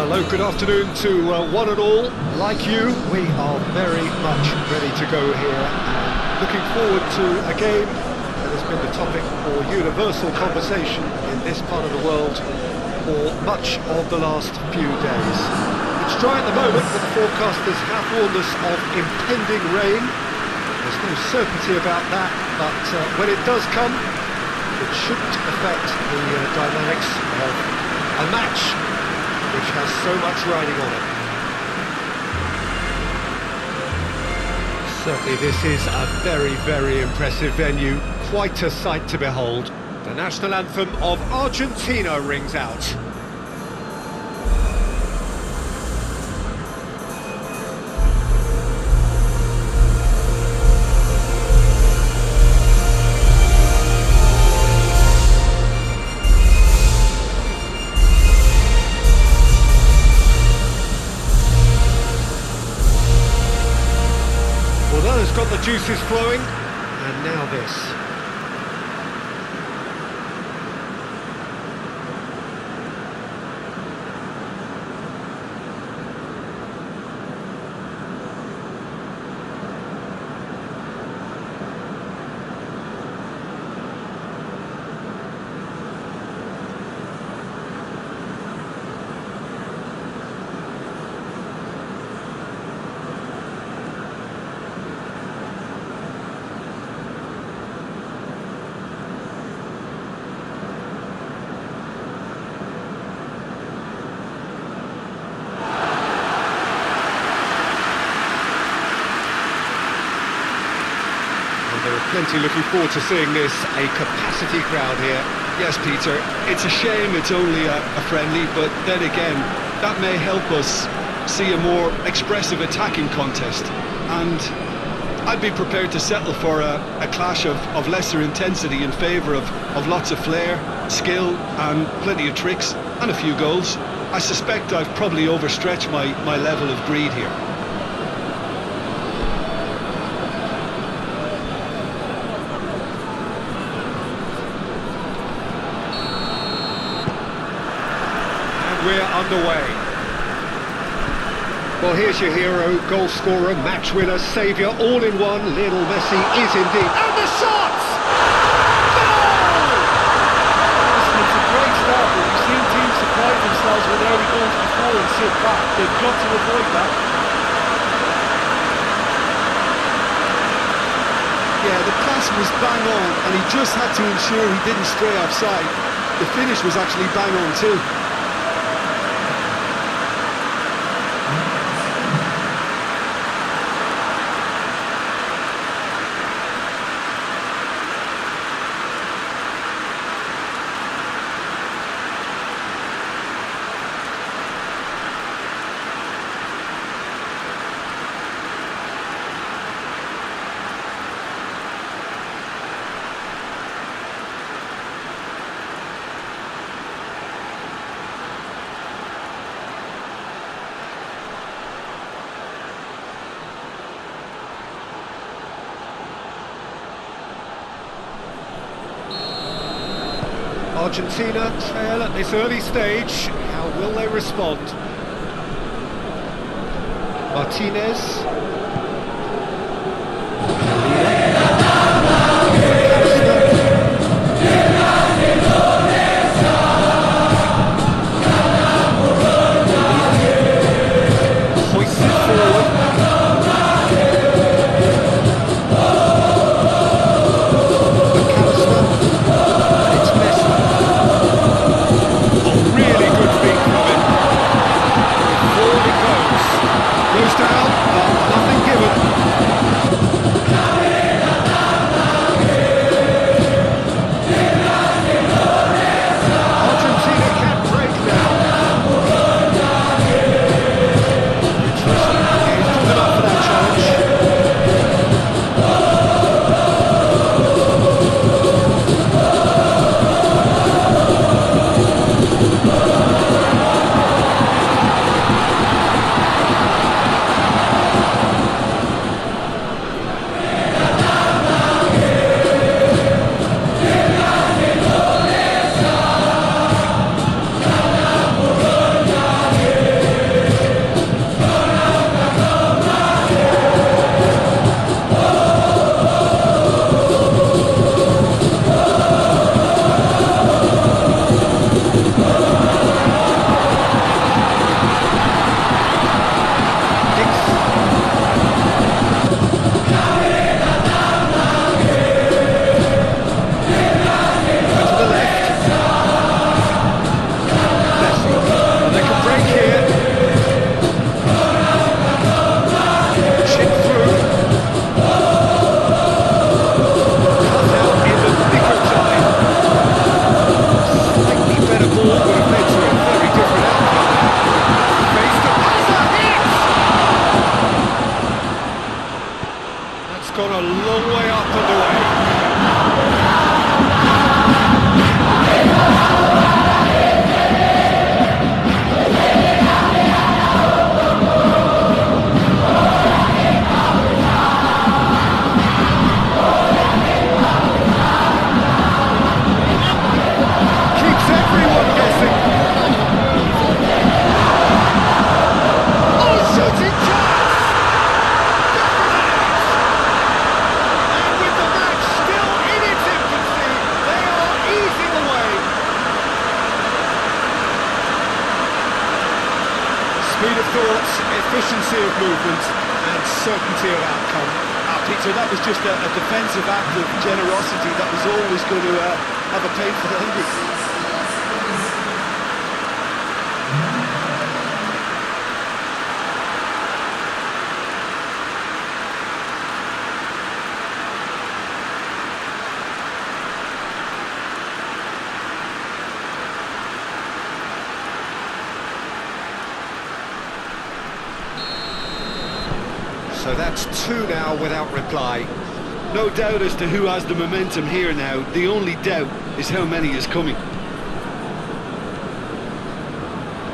Hello, good afternoon to one and all. Like you, we are very much ready to go here and looking forward to a game that has been the topic for universal conversation in this part of the world for much of the last few days. It's dry at the moment, but the forecasters have warned us of impending rain. There's no certainty about that, but when it does come, it shouldn't affect the dynamics of a match which has so much riding on it. Certainly this is a very, very impressive venue, quite a sight to behold. The national anthem of Argentina rings out. Got the juices flowing, and now this. Plenty looking forward to seeing this, a capacity crowd here. Yes, Peter, it's a shame it's only a friendly, but then again, that may help us see a more expressive attacking contest. And I'd be prepared to settle for a clash of lesser intensity in favour of lots of flair, skill, and plenty of tricks, and a few goals. I suspect I've probably overstretched my level of greed here. We're underway. Well, here's your hero, goal scorer, match winner, saviour, all in one. Lionel Messi is indeed. And the shot! Goal! Listen, it's a great start, but we've seen teams surprise themselves with early goals before and sit back. They've got to avoid that. Yeah, the pass was bang on, and he just had to ensure he didn't stray offside. The finish was actually bang on too. Argentina trail at this early stage. How will they respond? Martinez. Hoists it forward. Goes down, but nothing Speed of thought, efficiency of movement, and certainty of outcome. Peter, that was just a defensive act of generosity that was always going to have a painful ending. So that's two now without reply. No doubt as to who has the momentum here now. The only doubt is how many is coming.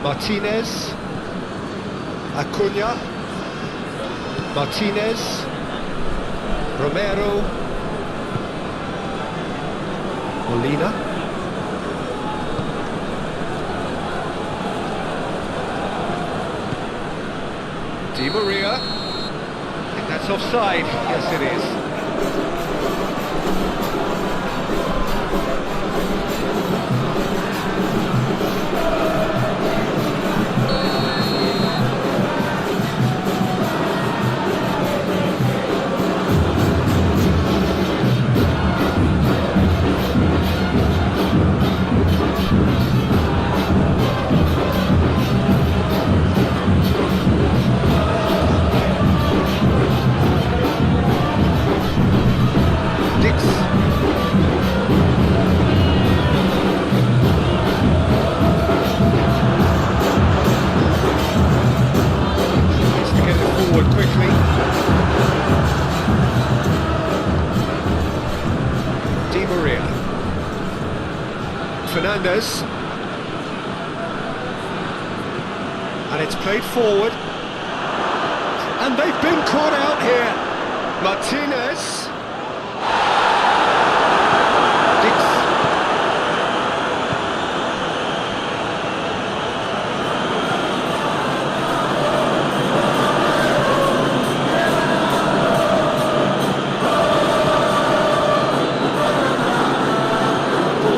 Martinez, Acuna, Martinez, Romero, Molina, Di Maria. That's offside. Yes, it is. Fernandez, and it's played forward, and they've been caught out here. Martinez,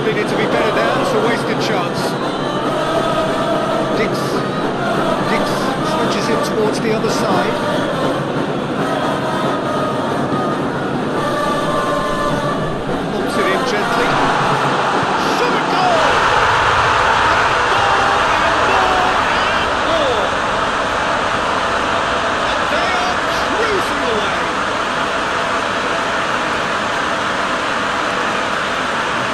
needed to be better there. It's a wasted chance. Dix switches it towards the other side. Knocks it in gently. Shot a goal! And more! And they are cruising away.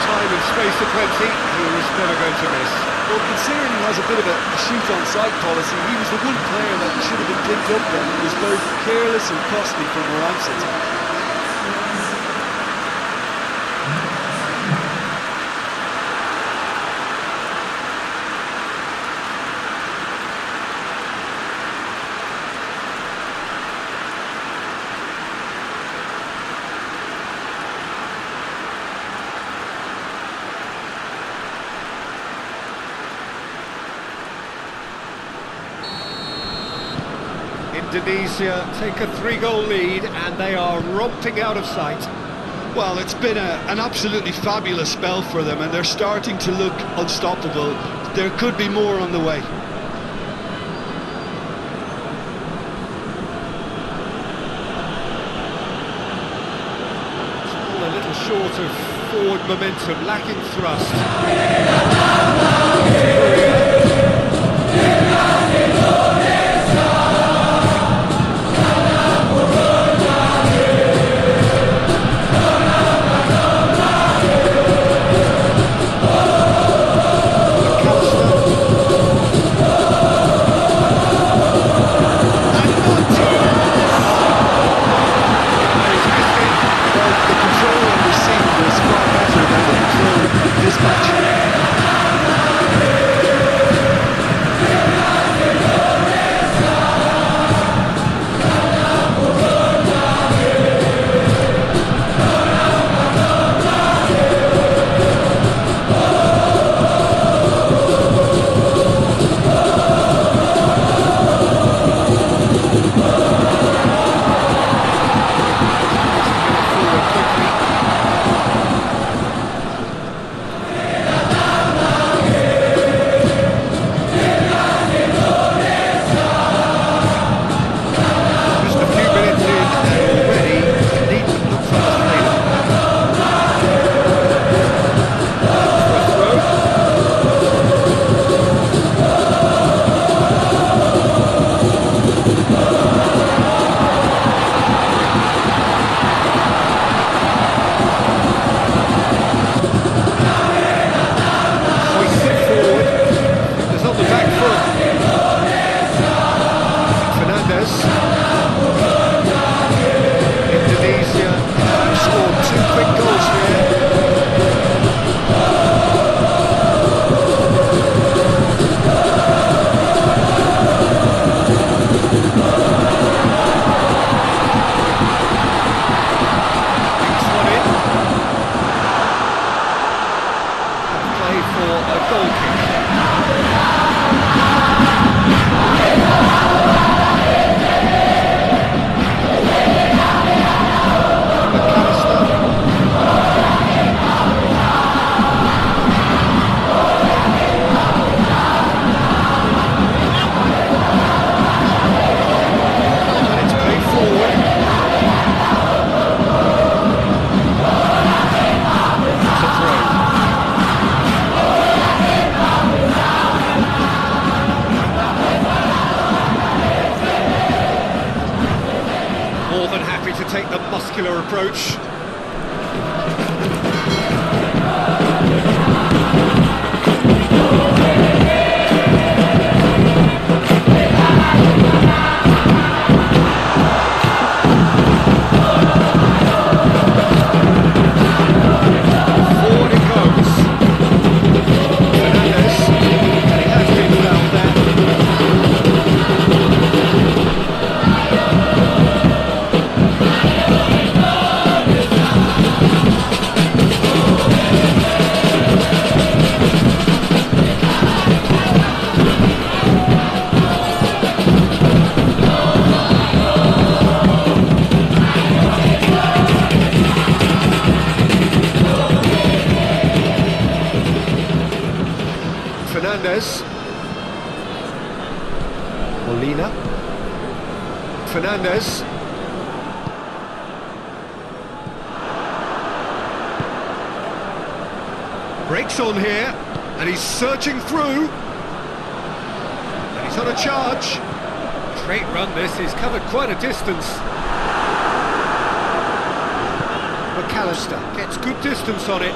Time and space aplenty, he was never going to miss. Well, considering he has a bit of a shoot-on-sight policy, he was the one player that should have been picked up then. It was both careless and costly from where I'm sitting. Indonesia take a 3-goal lead and they are romping out of sight. Well, it's been an absolutely fabulous spell for them, and they're starting to look unstoppable. There could be more on the way. Still a little short of forward momentum, lacking thrust. This match. approach. Fernandez. Breaks on here, and he's searching through. And he's on a charge. Great run this, he's covered quite a distance. McAllister gets good distance on it.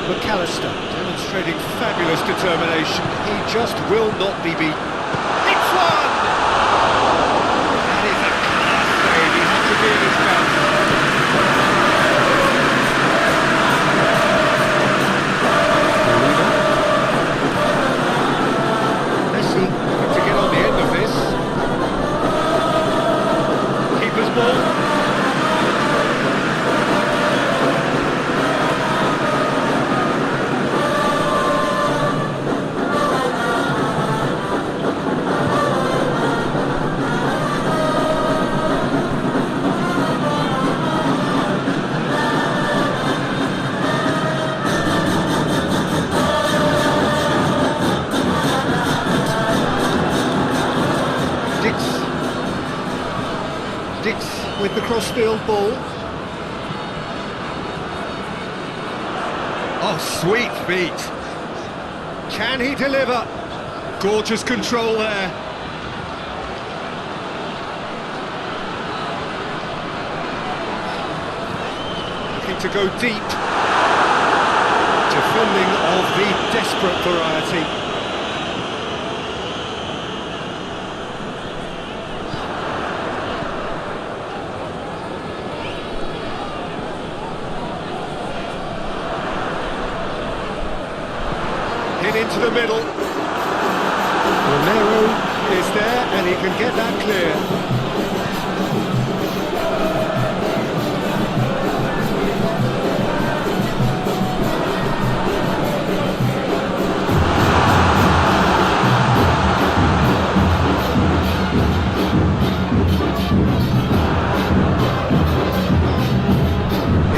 McAllister demonstrating fabulous determination. He just will not be beaten. It's one! That is a class save. He had to be in his best. Messi looking to get on the end of this. Keeper's ball. With the cross-field ball. Oh, sweet feet. Can he deliver? Gorgeous control there. Looking to go deep. Defending of the desperate variety. Into the middle. Romero is there and he can get that clear.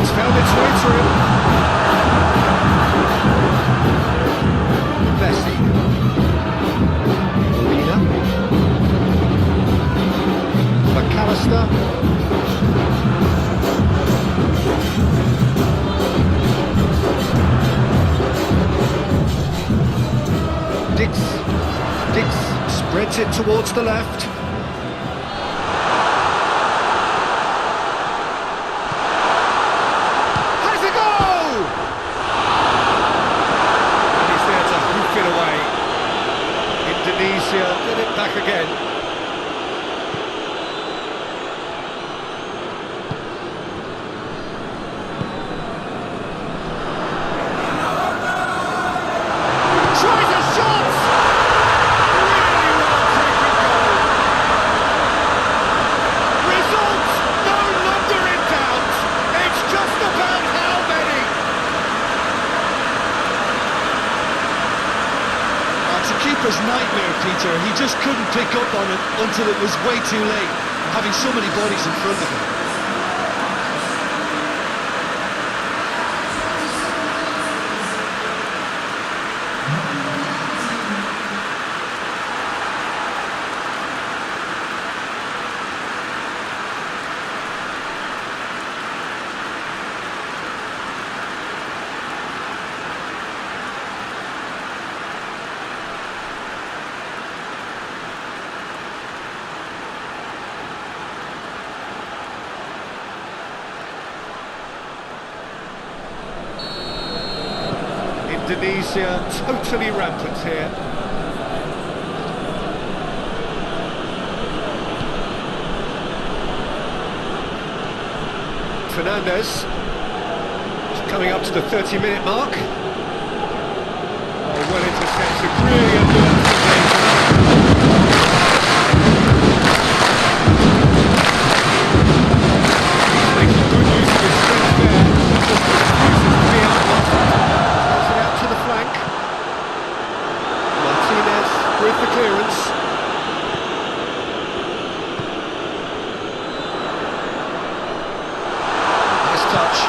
It's found its way through. McAllister. Dix spreads it towards the left. Has a goal! And he's there to hoof it away. Indonesia get it back again. Nightmare, Peter. He just couldn't pick up on it until it was way too late, having so many bodies in front of him. Indonesia totally rampant here. Fernandez coming up to the 30-minute mark. Oh, well intercepted, brilliant work from making good use of his strength there. Just refuses to be outmuscled. Plays it out to the flank. Martinez with the clearance. Nice touch.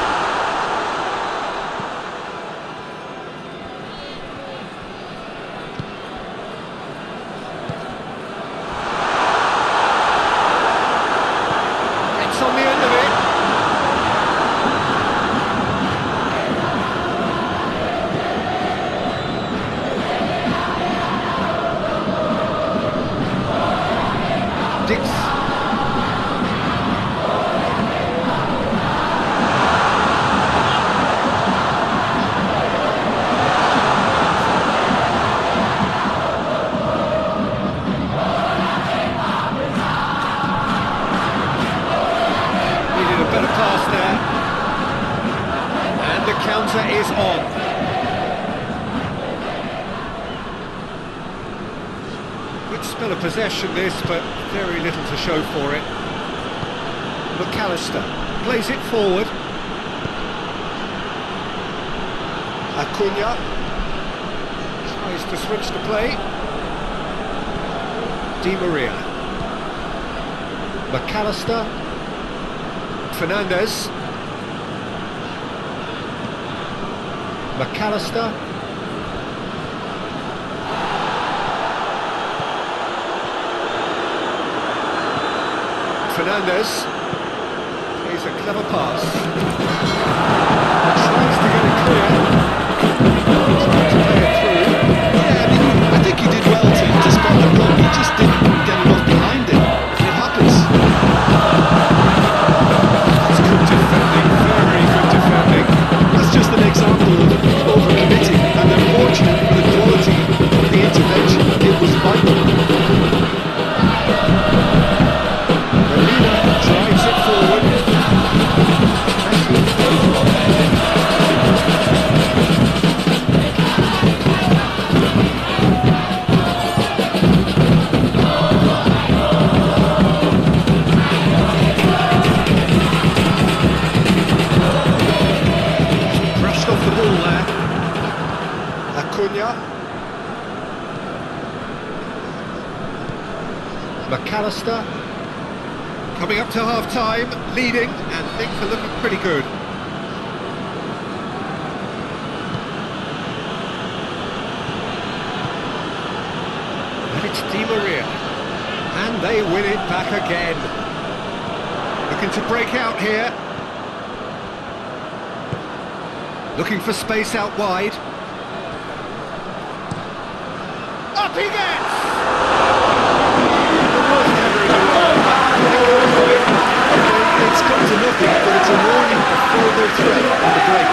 It's on the end of it. Dix. Needed a better pass there. And the counter is on. Good spell of possession this, but very little to show for it. McAllister plays it forward. Acuna tries to switch the play. Di Maria. McAllister. Fernandez. McAllister. Fernandez plays a clever pass. Tries to get it clear. Tries to play it through. Yeah, I think he did well to spot the run. He just didn't get enough behind it. It happens. That's good defending, very good defending. That's just an example of overcommitting, and unfortunately the quality of the intervention, it was vital. Molina drives it forward. Brushed off the ball there. Acuna. McAllister. Coming up to half-time, leading, and things are looking pretty good. And it's Di Maria. And they win it back again. Looking to break out here. Looking for space out wide. Up he gets! It's come to nothing, but it's a warning of further threat on the break.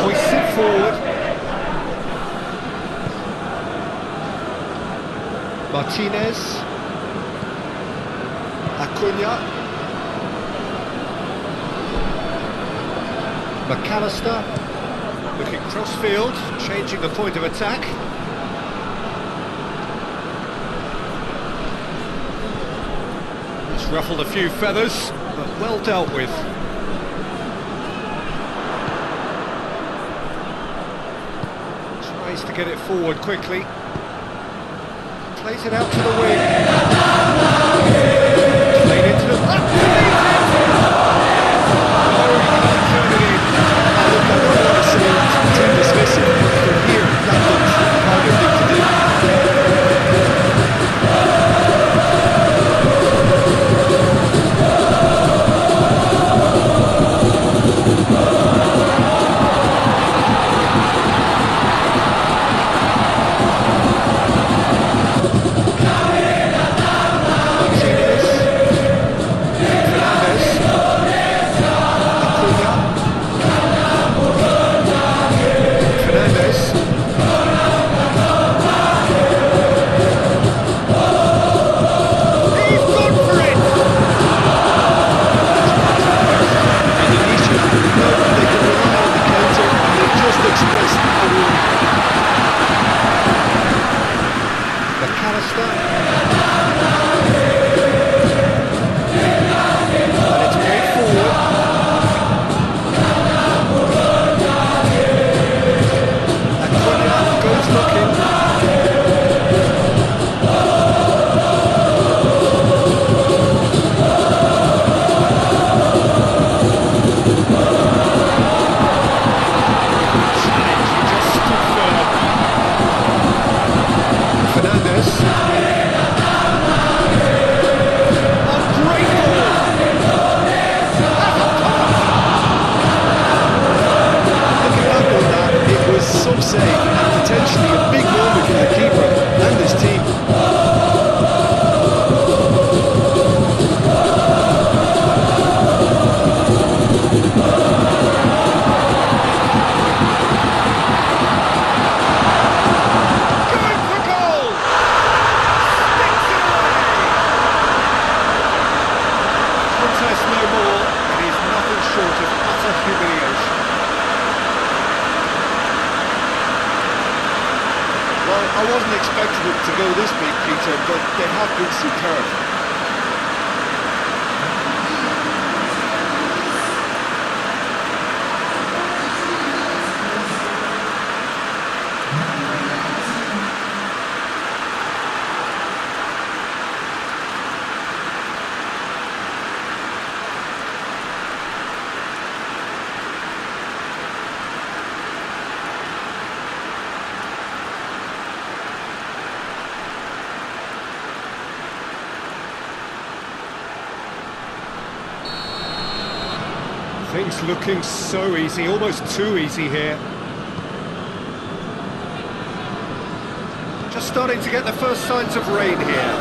Hoists it forward. Martinez. Acuna. McAllister looking cross-field, changing the point of attack. It's ruffled a few feathers, but well dealt with. Tries to get it forward quickly. Plays it out to the wing. Played into the... McAllister. And it's played forward. Kekuatan goes looking. I wasn't expecting it to go this big, Peter, but they have been superb. Things looking so easy, almost too easy here. Just starting to get the first signs of rain here.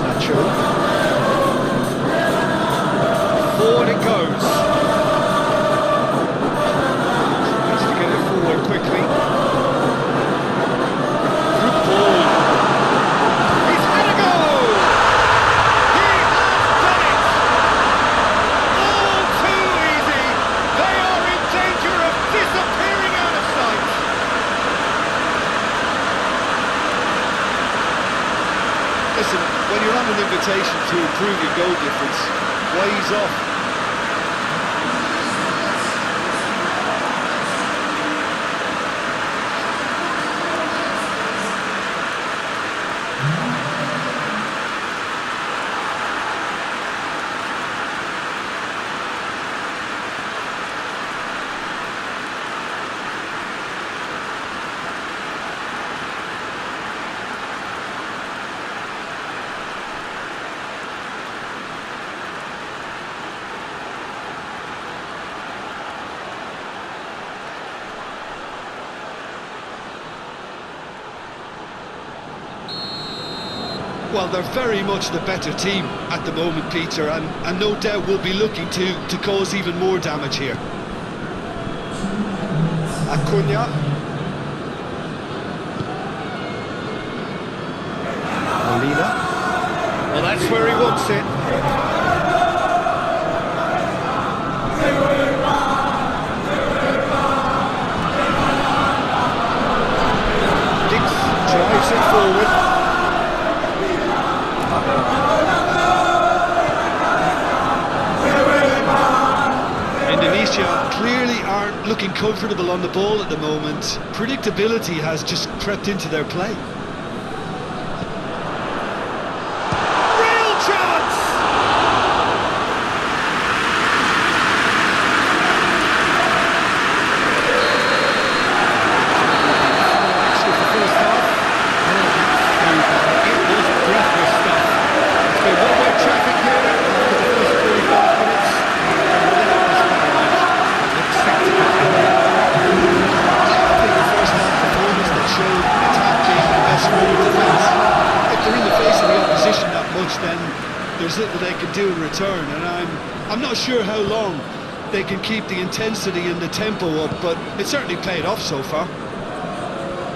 Nacho. Forward it goes. Tries to get it forward quickly. Good ball. He's had a goal! He has done it! All too easy. They are in danger of disappearing out of sight. Listen, when you're on an invitation to improve your goal difference, why ease off? Well, they're very much the better team at the moment, Peter, and no doubt will be looking to cause even more damage here. Acuna. Molina. Well, that's where he wants it. Dix drives it forward. Indonesia clearly aren't looking comfortable on the ball at the moment. Predictability has just crept into their play. Real chance! Actually, for the first half, it was breathless stuff. It's been one-way traffic here after the first 45 minutes. If they're in the face of the opposition that much, then there's little they can do in return, and I'm not sure how long they can keep the intensity and the tempo up, but it certainly paid off so far.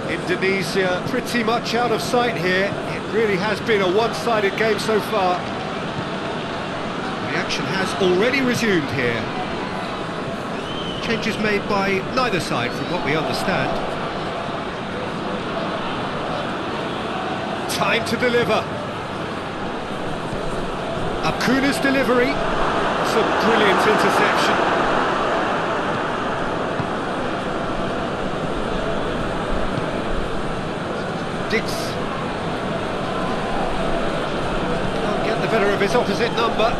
Indonesia pretty much out of sight here. It really has been a one-sided game so far. The action has already resumed here. Changes made by neither side from what we understand. Time to deliver. Acuna's delivery. It's a brilliant interception. Dix. Can't get the better of his opposite number.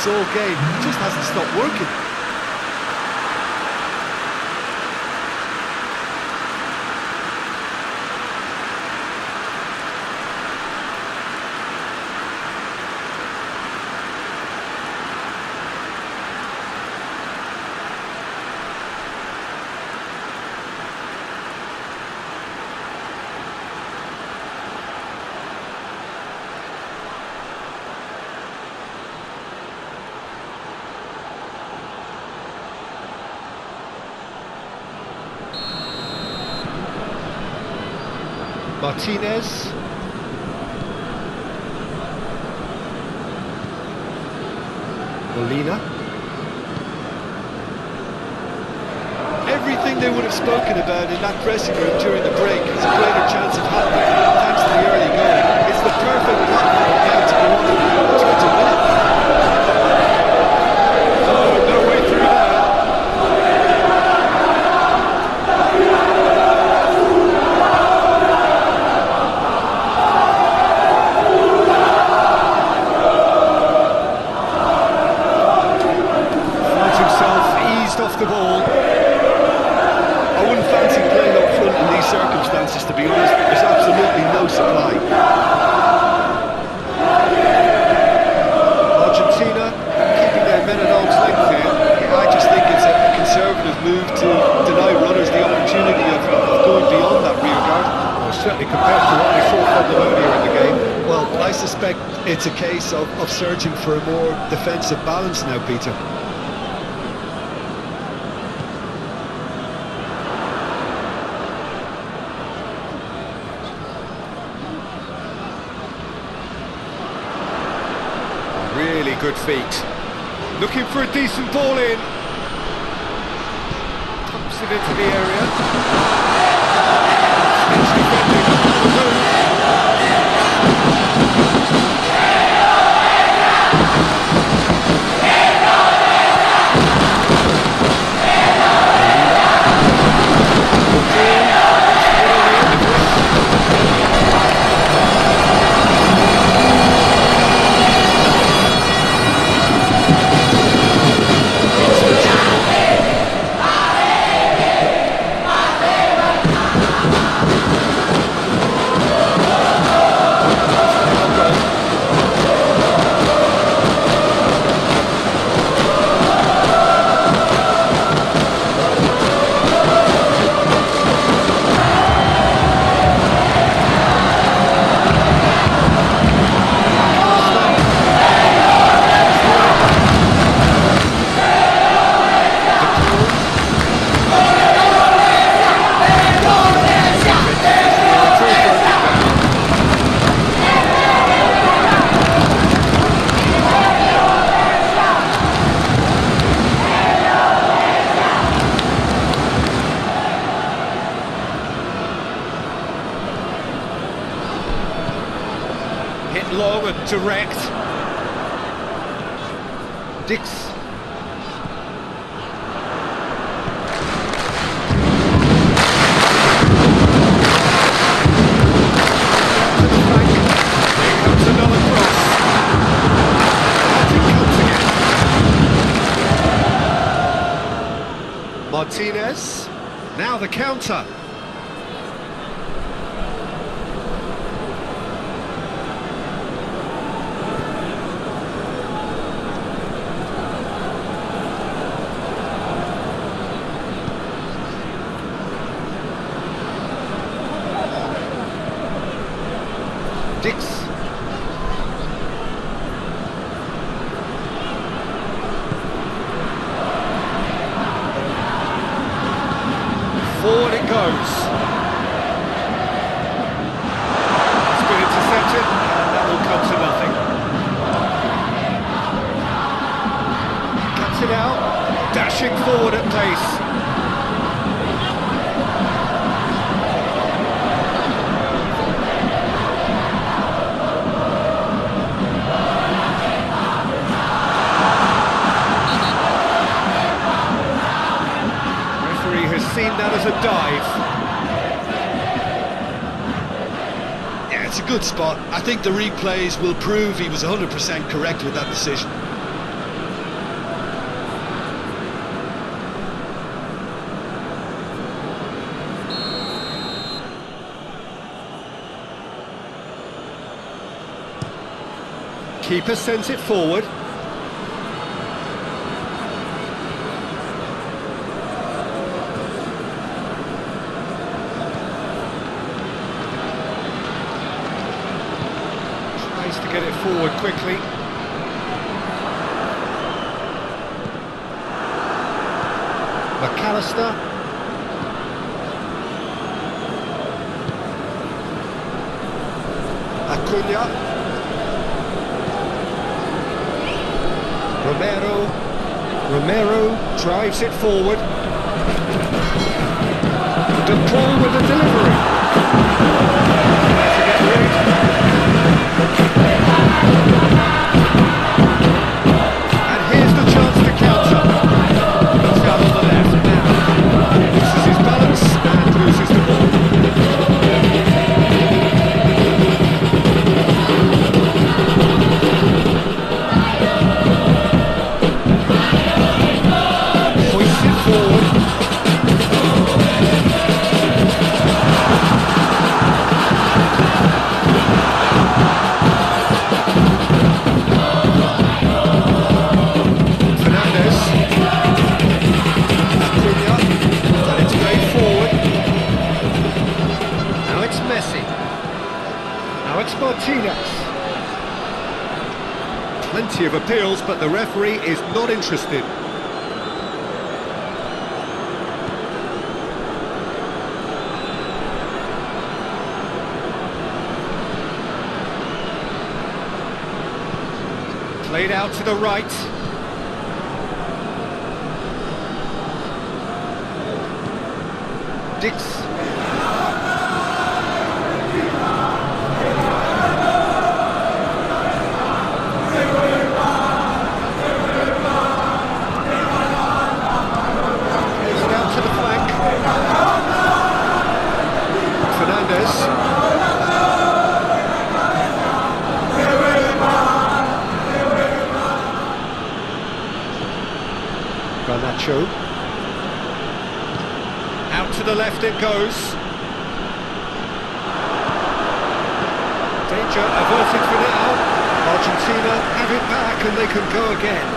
All game, it just hasn't stopped working. Martinez. Molina. Everything they would have spoken about in that dressing room during the break has a greater chance of happening thanks to the early goal. It's the perfect platform now to go on and try to win it. Oh, no way through there. Finds himself eased off the ball. I wouldn't fancy playing up front in these circumstances, to be honest. There's absolutely no supply. Argentina keeping their men at arm's length here. Yeah, I just think it's a conservative move to deny runners the opportunity of going beyond that rear guard. Well, certainly compared to what we saw from them earlier in the game. Well, I suspect it's a case of searching for a more defensive balance now, Peter. Really good feet. Looking for a decent ball in. Pumps it into the area. It's defending the move. Long and direct. Dix. Here comes another cross. And it comes again. Martinez. Now the counter. Dix. Forward it goes. It's been intercepted, and that will come to nothing. Cuts it out, dashing forward at pace. Seen that as a dive. Yeah, it's a good spot. I think the replays will prove he was 100% correct with that decision. Keeper sends it forward. To get it forward quickly. McAllister. Acuna. Romero drives it forward. De Paul with the delivery. There to get rid. And here's the chance to counter. It's out on the left now. Loses his balance and loses the ball. Hoists it forward. Martinez. Plenty of appeals, but the referee is not interested. Played out to the right. Dix. Out to the left it goes. Danger averted for now. Argentina have it back and they can go again.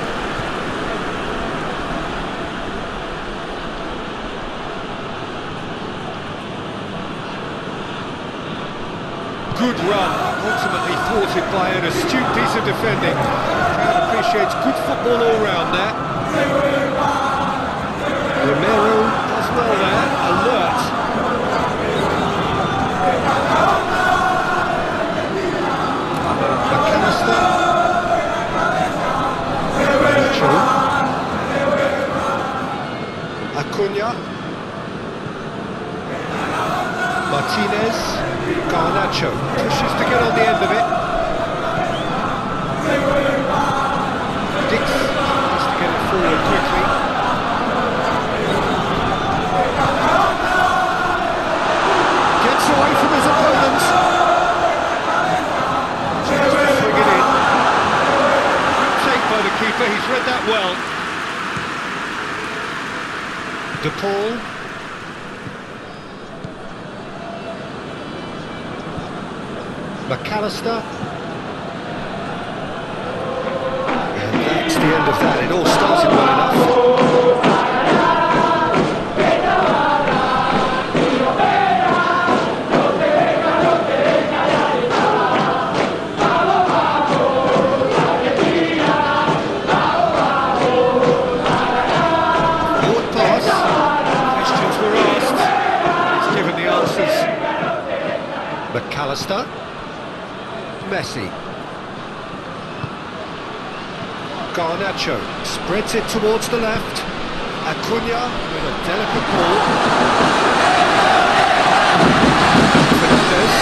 Good run, ultimately thwarted by an astute piece of defending. Crowd appreciates good football all round there. Romero does well there, alert. McAllister. Acuna. Martinez. Garnacho pushes to get on the end of it. Dix has to get it forward quickly. Gets away from his opponent. Tries to swing it in. Good take by the keeper, he's read that well. De Paul. McAllister. And that's the end of that. It all started well enough. Forward pass. Questions were asked. He's given the answers. McAllister. Messi. Garnacho spreads it towards the left. Acuna with a delicate ball. Fernandez.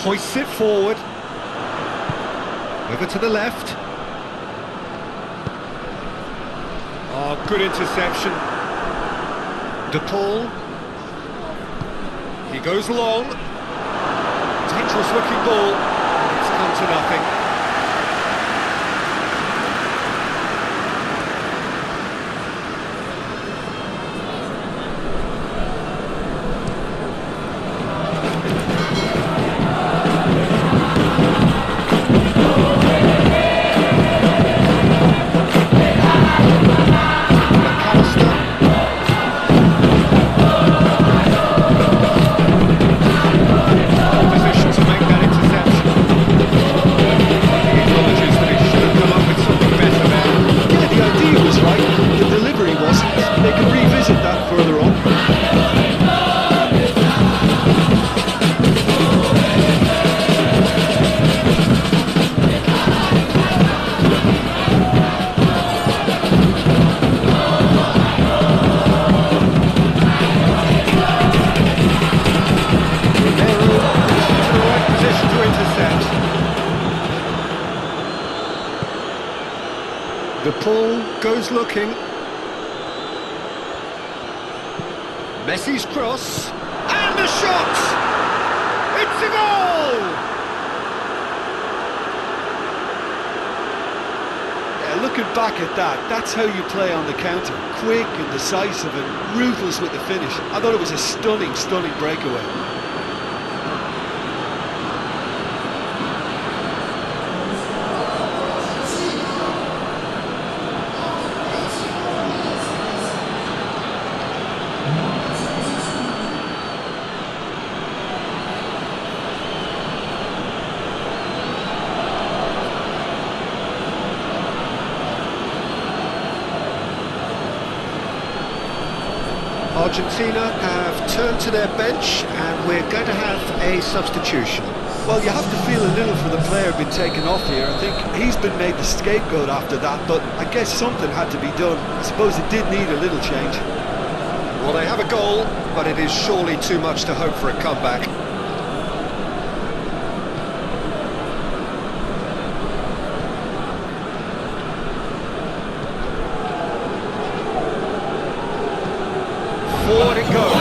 Hoists it forward. Over to the left. Oh, good interception. De Paul. He goes long. Dangerous looking ball. It's come to nothing. De Paul goes looking. Messi's cross. And the shot! It's a goal! Yeah, looking back at that, that's how you play on the counter. Quick and decisive and ruthless with the finish. I thought it was a stunning, stunning breakaway. Argentina have turned to their bench and we're going to have a substitution. Well, you have to feel a little for the player being taken off here. I think he's been made the scapegoat after that, but I guess something had to be done. I suppose it did need a little change. Well, they have a goal, but it is surely too much to hope for a comeback. Forward it goes.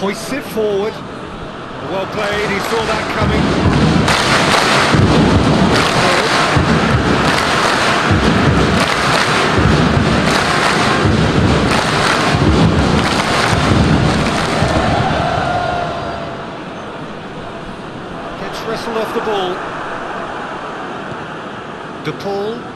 Hoists it forward. Well played, he saw that coming. Gets wrestled off the ball. De Paul.